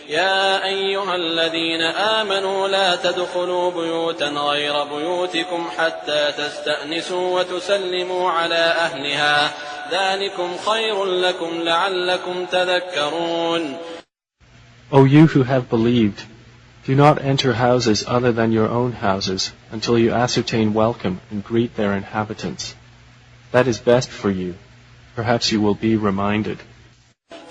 يا أيها الذين آمنوا لا تدخلوا بيوتا غير بيوتكم حتى تستأنسوا وتسلموا على أهلها ذلكم خير لكم لعلكم تذكرون. O you who have believed, do not enter houses other than your own houses until you ascertain welcome and greet their inhabitants. That is best for you. Perhaps you will be reminded.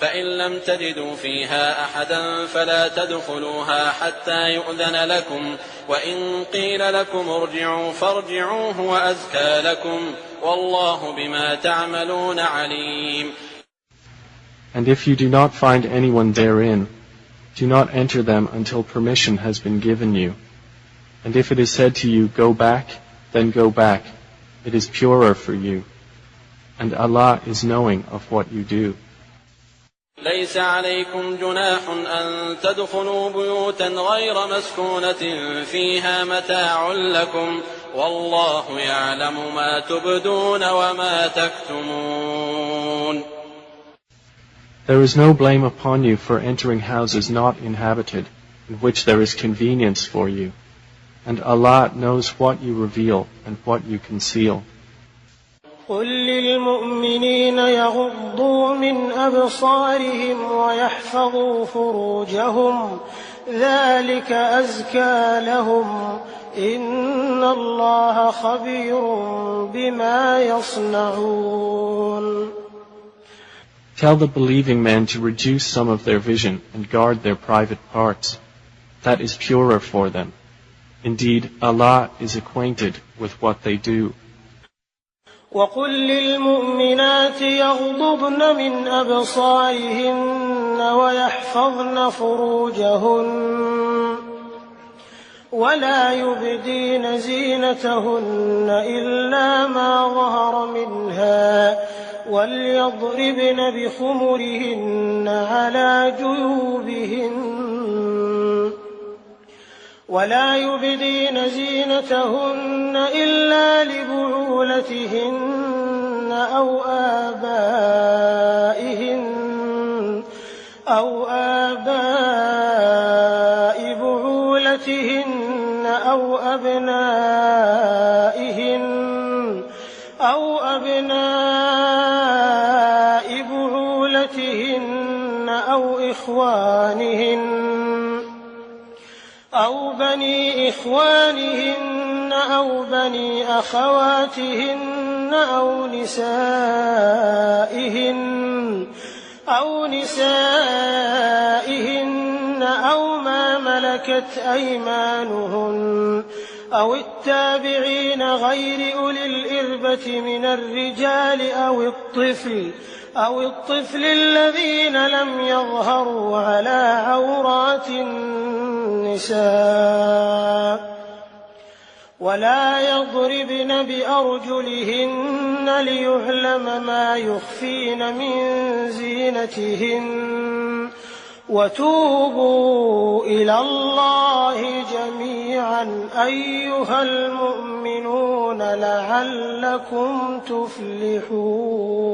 فإن لم تجدوا فيها أحدا فلا تدخلوها حتى يؤذن لكم وإن قيل لكم ارجعوا فارجعوا هو أزكى لكم والله بما تعملون عليم. And if you do not find anyone therein, do not enter them until permission has been given you. And if it is said to you, go back, then go back. It is purer for you. And Allah is knowing of what you do. ليس عليكم جناح أن تدخلوا بيوتا غير مسكونة فيها متاع لكم والله يعلم ما تبدون وما تكتمون. There is no blame upon you for entering houses not inhabited, in which there is convenience for you. And Allah knows what you reveal and what you conceal. قل للمؤمنين يغضوا من أبصارهم ويحفظوا فروجهم ذلك أزكى لهم إن الله خبير بما يصنعون. Tell the believing men to reduce some of their vision and guard their private parts. That is purer for them. Indeed, Allah is acquainted with what they do. وقل للمؤمنات يغضضن من أبصارهن ويحفظن فروجهن ولا يبدين زينتهن إلا ما ظهر منها وليضربن بخمرهن على جيوبهن ولا يبدين زينتهن إلا لبعولتهن أو آباء بعولتهن أو أبناء بعولتهن أو إخوانهن أو بني إخوانهن أو بني أخواتهن أو نسائهن أو ما ملكت أيمانهن أو التابعين غير أولي الإربة من الرجال أو الطفل الذين لم يظهروا على عورات النساء ولا يضربن بأرجلهن ليعلم ما يخفين من زينتهن وتوبوا إلى الله جميعا أيها المؤمنون لعلكم تفلحون.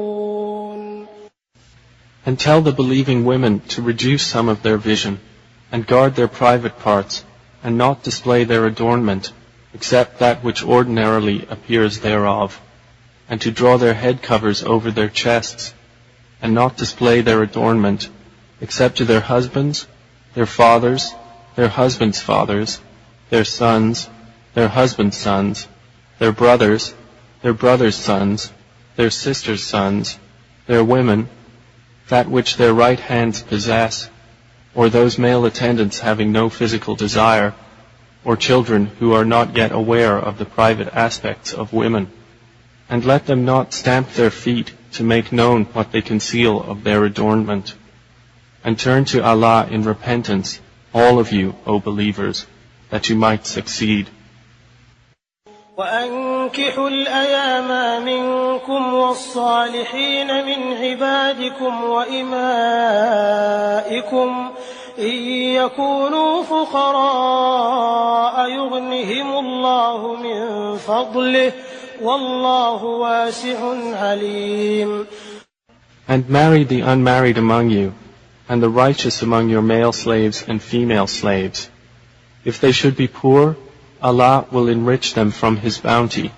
And tell the believing women to reduce some of their vision and guard their private parts and not display their adornment except that which ordinarily appears thereof, and to draw their head covers over their chests and not display their adornment except to their husbands, their fathers, their husbands' fathers, their sons, their husbands' sons, their brothers' sons, their sisters' sons, their women, that which their right hands possess, or those male attendants having no physical desire, or children who are not yet aware of the private aspects of women. And let them not stamp their feet to make known what they conceal of their adornment. And turn to Allah in repentance, all of you, O believers, that you might succeed. وأنكحوا الأيام منكم والصالحين من عبادكم وإمائكم إن يكونوا فقراء يغنهم الله من فضله والله واسع عليم. And marry the unmarried among you, and the righteous among your male slaves and female slaves. If they should be poor, Allah will enrich them from His bounty,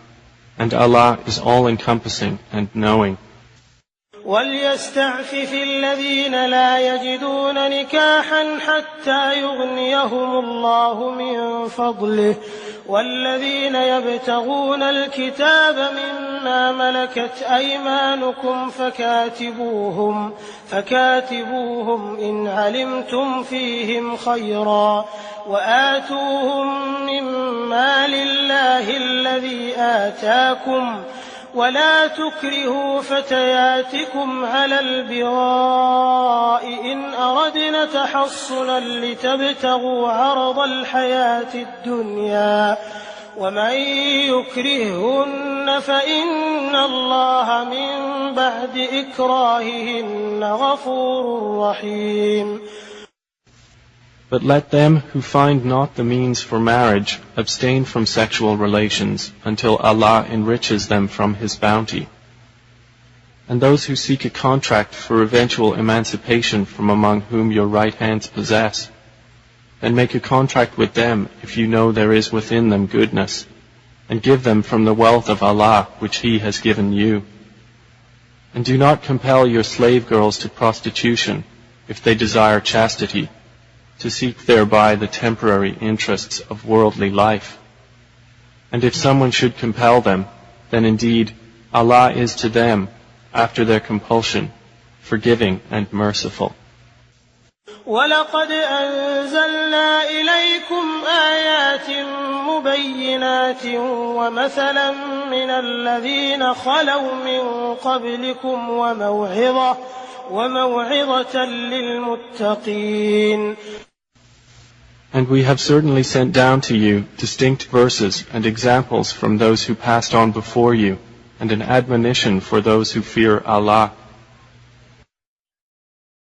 and Allah is all-encompassing and knowing. وَلْيَسْتَعْفِفِ الَّذِينَ لَا يَجِدُونَ نِكَاحًا حَتَّى يُغْنِيَهُمُ اللَّهُ مِنْ فَضْلِهِ وَالَّذِينَ يَبْتَغُونَ الْكِتَابَ مِمَّا مَلَكَتْ أَيْمَانُكُمْ فكاتبوهم إن علمتم فيهم خيرا وآتوهم من مال الله الذي آتاكم ولا تكرهوا فتياتكم على البغاء إن أردنا تحصنا لتبتغوا عرض الحياة الدنيا ومن يكرههن فإن الله من بعد إكراههن غفور رحيم. But let them who find not the means for marriage abstain from sexual relations until Allah enriches them from His bounty. And those who seek a contract for eventual emancipation from among whom your right hands possess, then make a contract with them if you know there is within them goodness, and give them from the wealth of Allah which He has given you. And do not compel your slave girls to prostitution if they desire chastity, to seek thereby the temporary interests of worldly life. And if someone should compel them, then indeed Allah is to them, after their compulsion, forgiving and merciful. وَلَقَدْ أَنزَلْنَا إِلَيْكُمْ آيَاتٍ مُبَيِّنَاتٍ وَمَثَلًا مِنَ الَّذِينَ خَلَوْا مِن قَبْلِكُمْ وَمَوْعِظَةً لِلْمُتَّقِينَ. And we have certainly sent down to you distinct verses and examples from those who passed on before you, and an admonition for those who fear Allah.